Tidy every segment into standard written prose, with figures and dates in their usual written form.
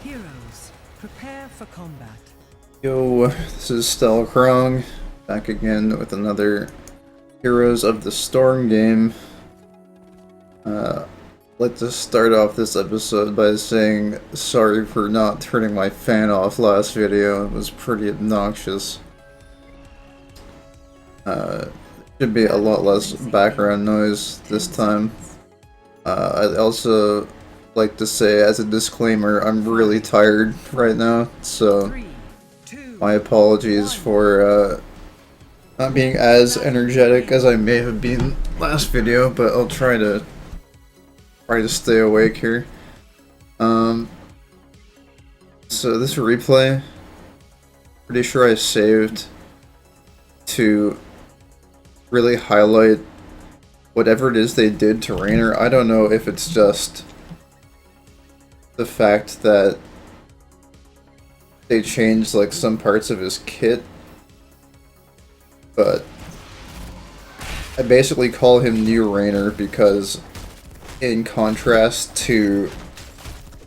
Heroes, prepare for combat. Yo, this is StyleKrong, back again with another Heroes of the Storm game. Let's just start off this episode by saying sorry for not turning my fan off last video. It was pretty obnoxious. Should be a lot less background noise this time. I'd also like to say, as a disclaimer, I'm really tired right now, so my apologies for not being as energetic as I may have been last video, but I'll try to stay awake here. So this replay, pretty sure I saved to really highlight whatever it is they did to Raynor. I don't know if it's just the fact that they changed like some parts of his kit, but I basically call him New Raynor because in contrast to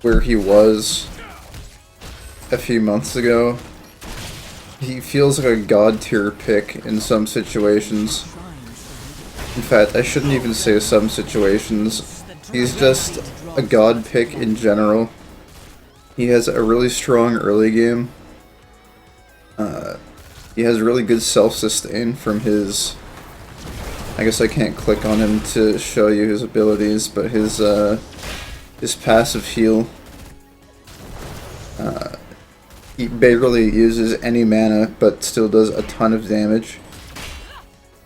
where he was a few months ago, he feels like a god tier pick in some situations. In fact, I shouldn't even say some situations. He's just a god pick in general. He has a really strong early game. He has really good self-sustain from his... I guess I can't click on him to show you his abilities, but his passive heal. He barely uses any mana, but still does a ton of damage.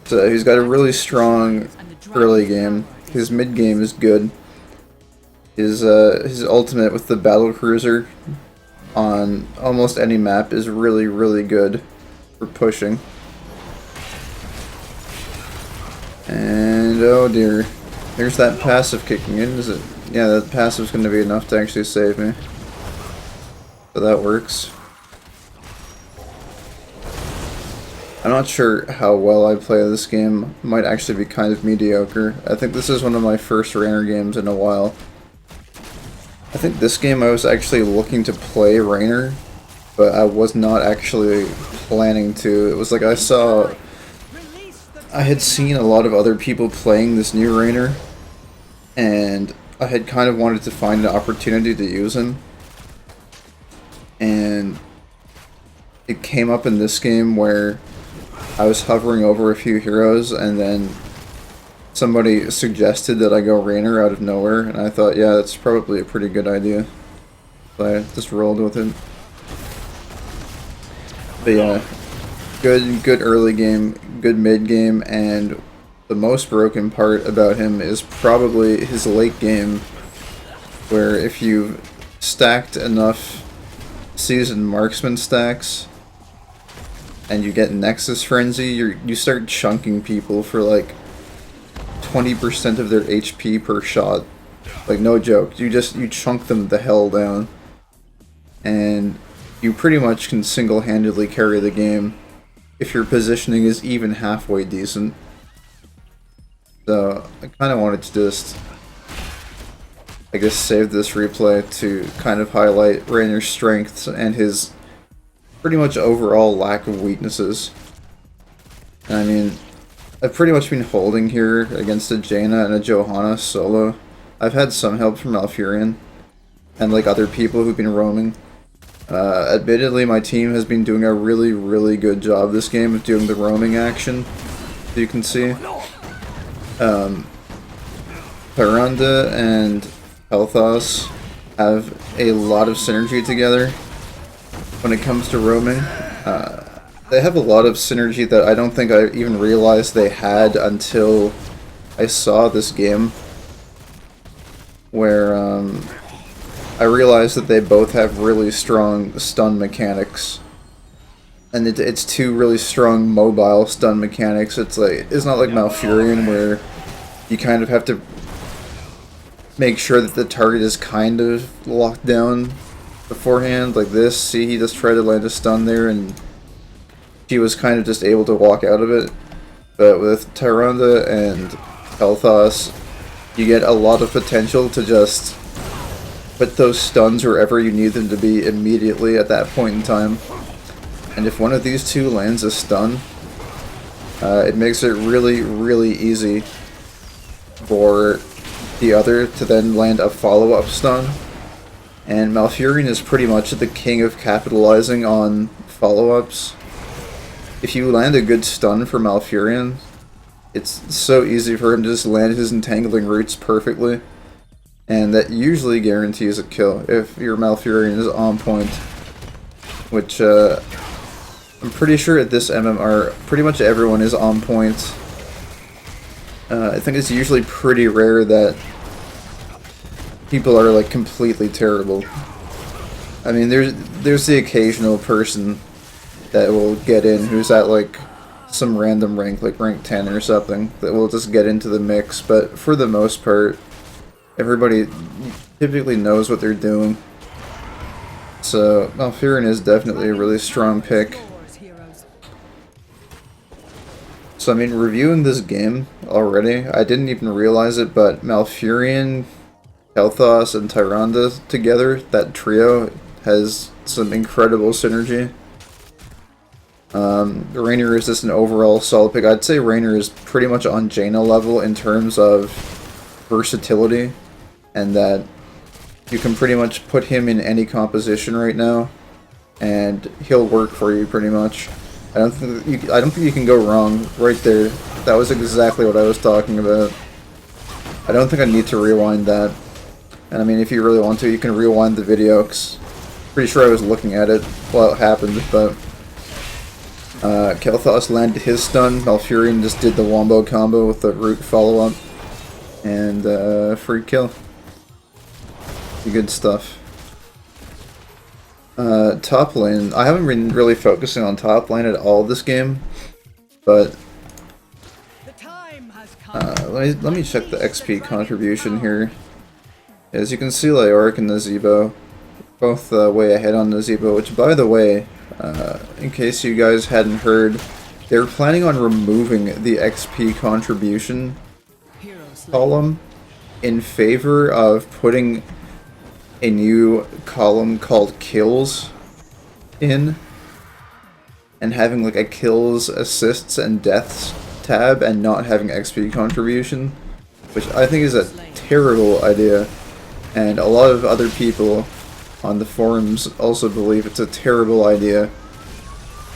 So he's got a really strong early game. His mid game is good. His ultimate with the battle cruiser on almost any map is really, really good for pushing. And oh dear, there's that passive kicking in. Is it? Yeah, that passive's going to be enough to actually save me. So that works. I'm not sure how well I play this game. It might actually be kind of mediocre. I think this is one of my first Raynor games in a while. I think this game I was actually looking to play Raynor, but I was not actually planning to. It was like I had seen a lot of other people playing this new Raynor, and I had kind of wanted to find an opportunity to use him. And it came up in this game where I was hovering over a few heroes, and then somebody suggested that I go Raynor out of nowhere, and I thought, yeah, that's probably a pretty good idea. So I just rolled with it. But yeah, good early game, good mid game, and the most broken part about him is probably his late game, where if you've stacked enough seasoned marksman stacks and you get Nexus Frenzy, you start chunking people for like 20% of their HP per shot. Like, no joke. You chunk them the hell down. And you pretty much can single-handedly carry the game if your positioning is even halfway decent. So, I kind of wanted to just, I guess, save this replay to kind of highlight Raynor's strengths and his pretty much overall lack of weaknesses. I mean, I've pretty much been holding here against a Jaina and a Johanna solo. I've had some help from Malfurion and like other people who've been roaming. Admittedly, my team has been doing a really, really good job this game of doing the roaming action, as you can see. Tyrande and Kael'thas have a lot of synergy together when it comes to roaming. They have a lot of synergy that I don't think I even realized they had until I saw this game, where I realized that they both have really strong stun mechanics, and it's two really strong mobile stun mechanics. It's not like Malfurion where you kind of have to make sure that the target is kind of locked down beforehand. Like this, see, he just tried to land a stun there and he was kind of just able to walk out of it. But with Tyrande and Kael'thas, you get a lot of potential to just put those stuns wherever you need them to be immediately at that point in time. And if one of these two lands a stun, it makes it really, really easy for the other to then land a follow-up stun. And Malfurion is pretty much the king of capitalizing on follow-ups. If you land a good stun for Malfurion, it's so easy for him to just land his Entangling Roots perfectly. And that usually guarantees a kill if your Malfurion is on point. Which, I'm pretty sure at this MMR, pretty much everyone is on point. I think it's usually pretty rare that people are like completely terrible. I mean, there's the occasional person that will get in who's at like some random rank, like rank 10 or something, that will just get into the mix, but for the most part, everybody typically knows what they're doing. So Malfurion is definitely a really strong pick. So I mean, reviewing this game already, I didn't even realize it, but Malfurion, Kael'thas, and Tyrande together, that trio, has some incredible synergy. Raynor is just an overall solid pick. I'd say Raynor is pretty much on Jaina level in terms of versatility, and that you can pretty much put him in any composition right now, and he'll work for you pretty much. I don't think you can go wrong right there. That was exactly what I was talking about. I don't think I need to rewind that. And I mean, if you really want to, you can rewind the video, 'cause pretty sure I was looking at it while it happened, but Kael'thas landed his stun, Malfurion just did the wombo-combo with the root follow-up, and free kill. Good stuff. Top lane, I haven't been really focusing on top lane at all this game, but let me check the XP contribution here. As you can see, Leoric and Nazeebo both way ahead on Nazeebo, which, by the way, in case you guys hadn't heard, they're planning on removing the XP contribution column in favor of putting a new column called kills in, and having like a kills, assists, and deaths tab, and not having XP contribution, which I think is a terrible idea, and a lot of other people on the forums also believe it's a terrible idea.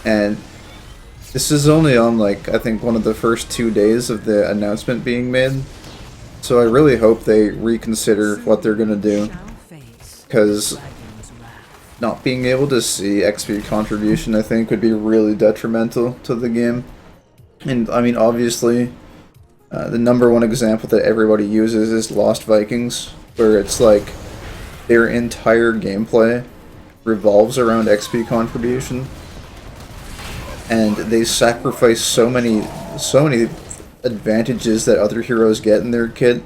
And this is only on, like, I think one of the first 2 days of the announcement being made, so I really hope they reconsider what they're gonna do, because not being able to see XP contribution, I think, would be really detrimental to the game. And I mean, obviously, the #1 example that everybody uses is Lost Vikings, where it's like their entire gameplay revolves around XP contribution, and they sacrifice so many advantages that other heroes get in their kit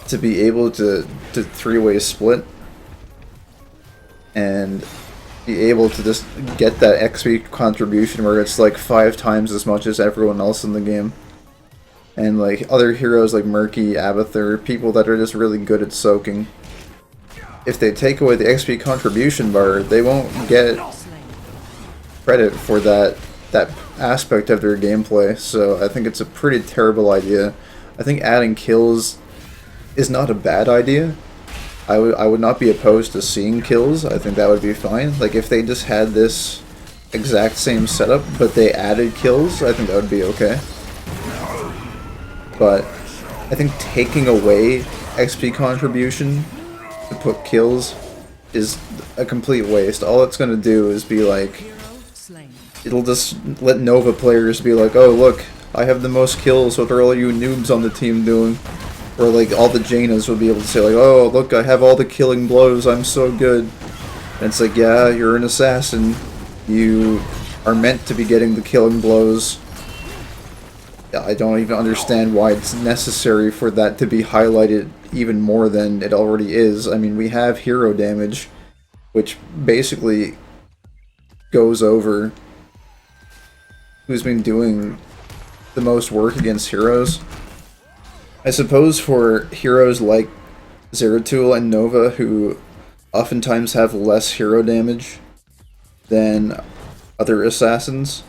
to be able to three-way split and be able to just get that XP contribution where it's like 5 times as much as everyone else in the game. And like other heroes like Murky, Abathur, people that are just really good at soaking, if they take away the XP contribution bar, they won't get credit for that aspect of their gameplay. So I think it's a pretty terrible idea. I think adding kills is not a bad idea. I would not be opposed to seeing kills. I think that would be fine. Like if they just had this exact same setup, but they added kills, I think that would be okay. But I think taking away XP contribution to put kills is a complete waste. All it's going to do is be like, it'll just let Nova players be like, oh look, I have the most kills, what are all you noobs on the team doing? Or like all the Jainas will be able to say like, oh look, I have all the killing blows, I'm so good. And it's like, yeah, you're an assassin. You are meant to be getting the killing blows. I don't even understand why it's necessary for that to be highlighted even more than it already is. I mean, we have hero damage, which basically goes over who's been doing the most work against heroes. I suppose for heroes like Zeratul and Nova, who oftentimes have less hero damage than other assassins,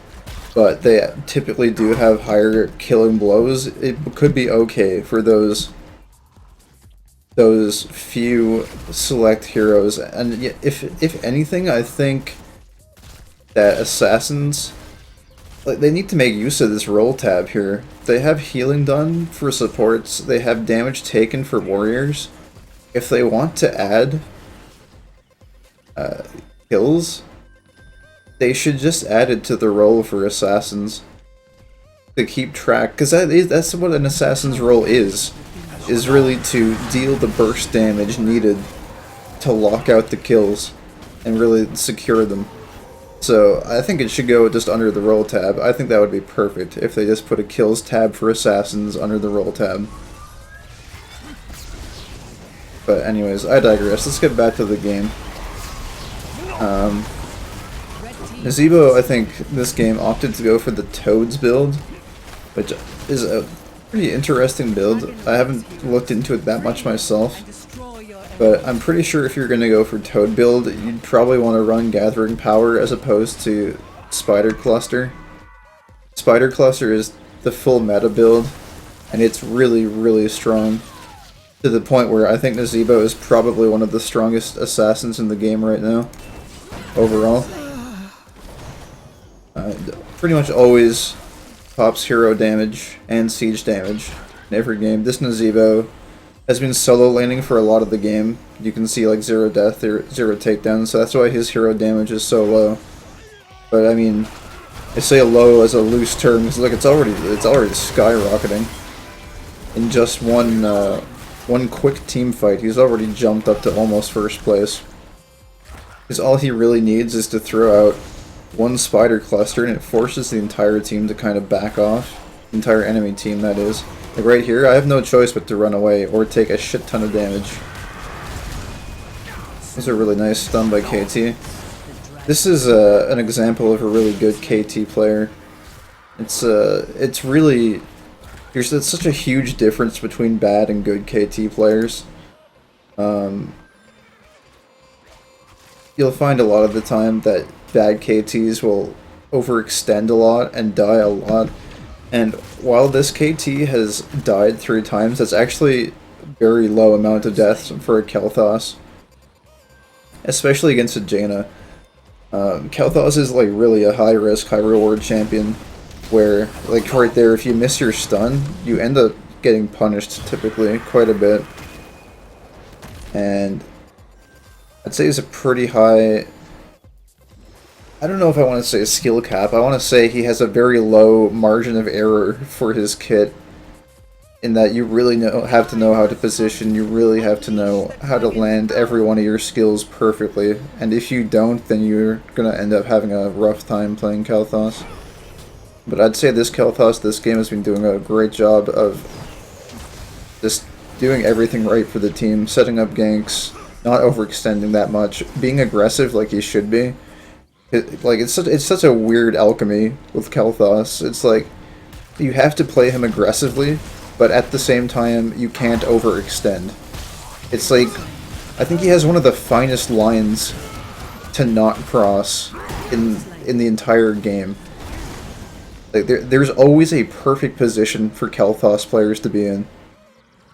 but they typically do have higher killing blows. It could be okay for those few select heroes, and if anything, I think that assassins, like, they need to make use of this roll tab here. They have healing done for supports, they have damage taken for warriors. If they want to add kills, they should just add it to the roll for assassins to keep track, because that's what an assassin's role is really to deal the burst damage needed to lock out the kills and really secure them. So I think it should go just under the roll tab. I think that would be perfect if they just put a kills tab for assassins under the roll tab. But anyways, I digress. Let's get back to the game. Nazeebo, I think this game opted to go for the Toads build, which is a pretty interesting build. I haven't looked into it that much myself, but I'm pretty sure if you're going to go for Toad build, you'd probably want to run Gathering Power as opposed to Spider Cluster. Spider Cluster is the full meta build, and it's really, really strong, to the point where I think Nazeebo is probably one of the strongest assassins in the game right now, overall. Pretty much always pops hero damage and siege damage in every game. This Nazeebo has been solo laning for a lot of the game. You can see like 0 death or 0 takedown, so that's why his hero damage is so low. But I mean, I say low as a loose term because look, it's already skyrocketing. In just one quick team fight, he's already jumped up to almost first place. Because all he really needs is to throw out one spider cluster, and it forces the entire team to kind of back off. The entire enemy team, that is. Like right here, I have no choice but to run away or take a shit ton of damage. Those are really nice stun by KT. This is an example of a really good KT player. It's really, there's such a huge difference between bad and good KT players. You'll find a lot of the time that bad KTs will overextend a lot and die a lot. And while this KT has died 3 times, that's actually a very low amount of deaths for a Kael'thas. Especially against a Jaina. Kael'thas is like really a high risk, high reward champion, where like right there, if you miss your stun, you end up getting punished typically quite a bit. And I'd say it's a pretty high, I don't know if I want to say a skill cap, I want to say he has a very low margin of error for his kit, in that you really have to know how to position, you really have to know how to land every one of your skills perfectly, and if you don't, then you're going to end up having a rough time playing Kael'thas. But I'd say this Kael'thas, this game has been doing a great job of just doing everything right for the team, setting up ganks, not overextending that much, being aggressive like he should be. It's such a weird alchemy with Kael'thas. It's like, you have to play him aggressively, but at the same time, you can't overextend. It's like, I think he has one of the finest lines to not cross in the entire game. Like there's always a perfect position for Kael'thas players to be in,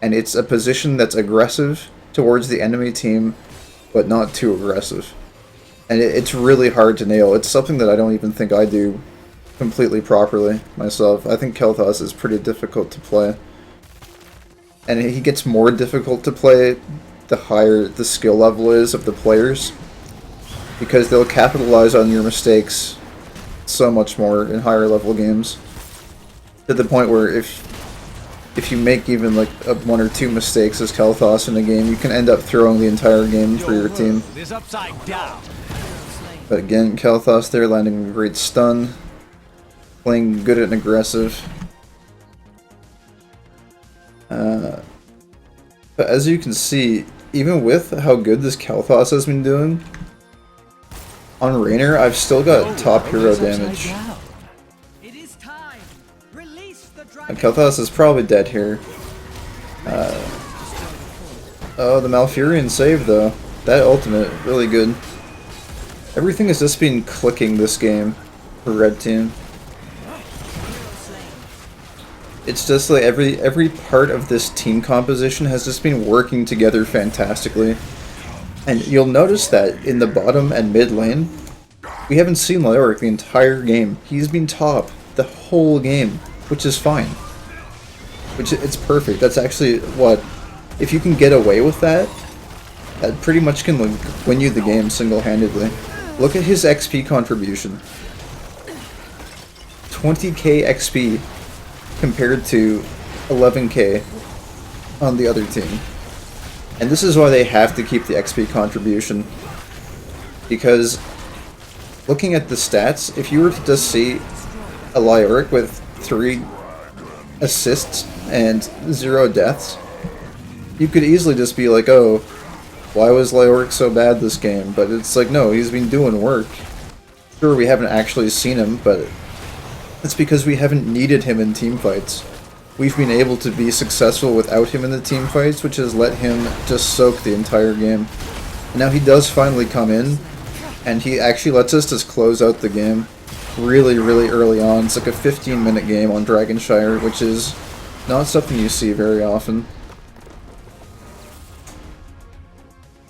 and it's a position that's aggressive towards the enemy team, but not too aggressive. And it's really hard to nail. It's something that I don't even think I do completely properly myself. I think Kael'thas is pretty difficult to play. And he gets more difficult to play the higher the skill level is of the players, because they'll capitalize on your mistakes so much more in higher level games, to the point where if you make even like 1 or 2 mistakes as Kael'thas in a game, you can end up throwing the entire game for your team. But again, Kael'thas there landing a great stun, playing good and aggressive. But as you can see, even with how good this Kael'thas has been doing, on Raynor, I've still got top hero damage. And Kael'thas is probably dead here. Oh, the Malfurion save though. that ultimate, really good. Everything has just been clicking this game for red team. It's just like every part of this team composition has just been working together fantastically. And you'll notice that in the bottom and mid lane, we haven't seen Leoric the entire game. He's been top the whole game, which is fine. Which, it's perfect. That's actually what, if you can get away with that, that pretty much can win you the game single-handedly. Look at his XP contribution. 20k XP compared to 11k on the other team. And this is why they have to keep the XP contribution. Because looking at the stats, if you were to just see a Leoric with 3 assists and 0 deaths, you could easily just be like, oh, why was Leoric so bad this game? But it's like, no, he's been doing work. Sure, we haven't actually seen him, but it's because we haven't needed him in teamfights. We've been able to be successful without him in the teamfights, which has let him just soak the entire game. And now he does finally come in, and he actually lets us just close out the game really, really early on. It's like a 15-minute game on Dragonshire, which is not something you see very often.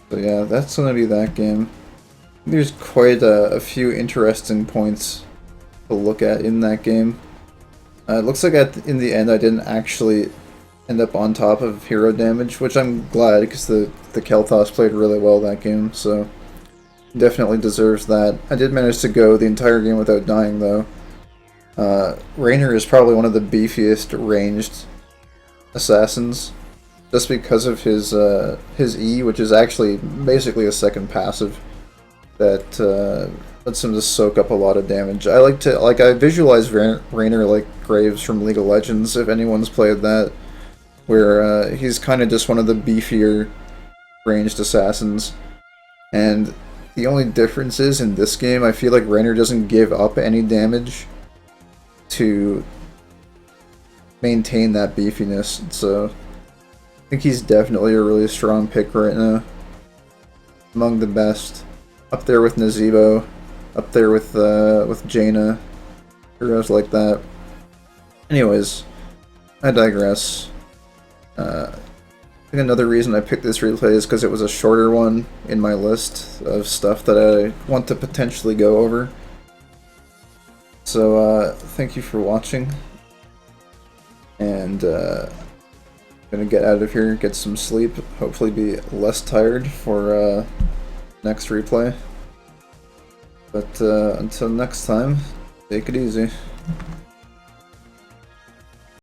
So yeah, that's going to be that game. There's quite a few interesting points to look at in that game. It looks like in the end I didn't actually end up on top of hero damage, which I'm glad, because the Kael'thas played really well that game, so definitely deserves that. I did manage to go the entire game without dying though. Raynor is probably one of the beefiest ranged assassins, just because of his E, which is actually basically a second passive that lets him just soak up a lot of damage. I visualize Raynor like Graves from League of Legends, if anyone's played that, where he's kind of just one of the beefier ranged assassins. And the only difference is, in this game, I feel like Raynor doesn't give up any damage to maintain that beefiness, so I think he's definitely a really strong pick right now. Among the best. Up there with Nazeebo, up there with Jaina, heroes like that. Anyways, I digress. I think another reason I picked this replay is because it was a shorter one in my list of stuff that I want to potentially go over. So, thank you for watching. And, gonna get out of here, get some sleep, hopefully be less tired for, next replay. But, until next time, take it easy.